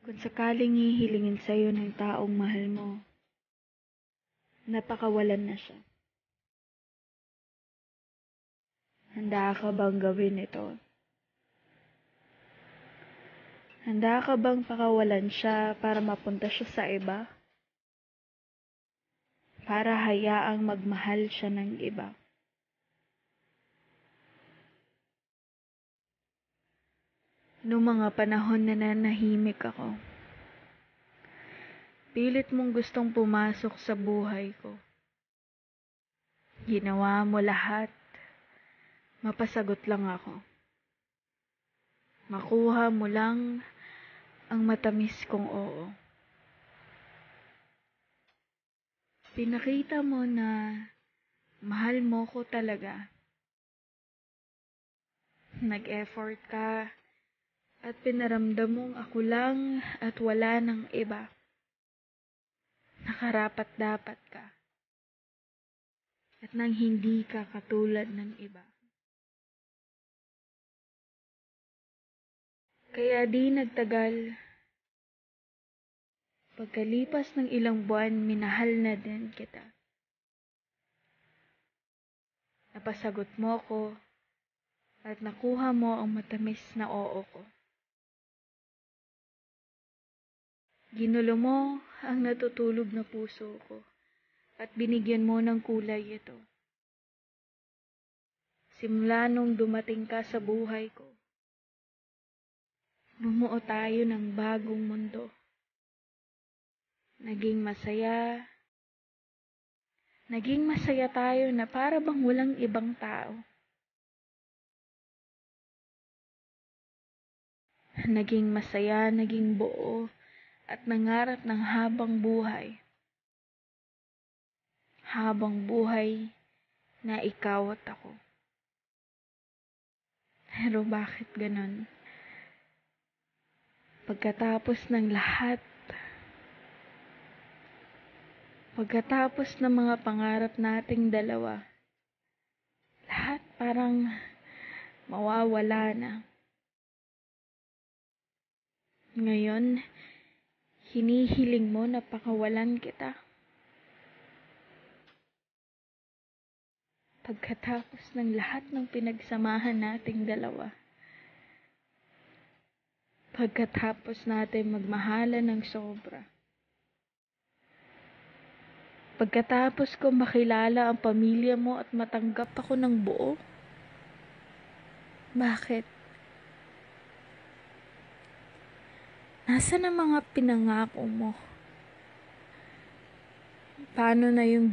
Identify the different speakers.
Speaker 1: Kung sakaling hihilingin sa'yo ng taong mahal mo, napakawalan na siya. Handa ka bang gawin ito? Handa ka bang pakawalan siya para mapunta siya sa iba? Para hayaang magmahal siya ng iba? Noong mga panahon na nanahimik ako, pilit mong gustong pumasok sa buhay ko. Ginawa mo lahat, mapasagot lang ako. Makuha mo lang ang matamis kong oo. Pinakita mo na mahal mo ko talaga. Nag-effort ka at pinaramdam mong ako lang at wala ng iba. Nakarapat-dapat ka. At nang hindi ka katulad ng iba. Kaya di nagtagal. Pagkalipas ng ilang buwan, minahal na din kita. Napasagot mo ko at nakuha mo ang matamis na oo ko. Ginulo mo ang natutulog na puso ko at binigyan mo ng kulay ito. Simula nung dumating ka sa buhay ko, bumuo tayo ng bagong mundo. Naging masaya tayo na para bang walang ibang tao. Naging masaya, naging buo, at nangarap ng habang buhay. Habang buhay na ikaw at ako. Pero bakit ganon? Pagkatapos ng lahat, pagkatapos ng mga pangarap nating dalawa, lahat parang mawawala na. Ngayon, hinihiling mo na pakawalan kita. Pagkatapos ng lahat ng pinagsamahan nating dalawa. Pagkatapos natin magmahalan ng sobra. Pagkatapos ko makilala ang pamilya mo at matanggap ako ng buo. Bakit? Nasaan ang mga pinangako mo? Paano na yung